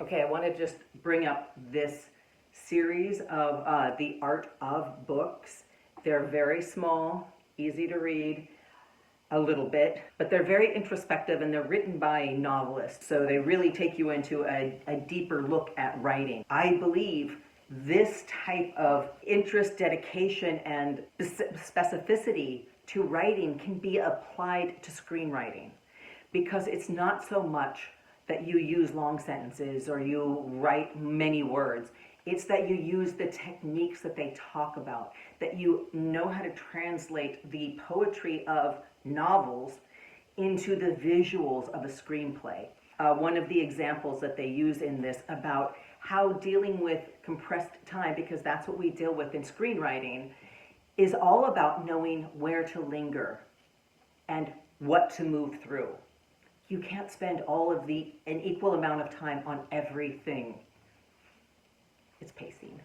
Okay, I want to just bring up this series of The Art of Books. They're very small, easy to read, a little bit, but they're very introspective and they're written by novelists. So they really take you into a deeper look at writing. I believe this type of interest, dedication, and specificity to writing can be applied to screenwriting because it's not so much that you use long sentences or you write many words. It's that you use the techniques that they talk about, that you know how to translate the poetry of novels into the visuals of a screenplay. One of the examples that they use in this about how dealing with compressed time, because that's what we deal with in screenwriting, is all about knowing where to linger and what to move through. You can't spend an equal amount of time on everything. It's pacing.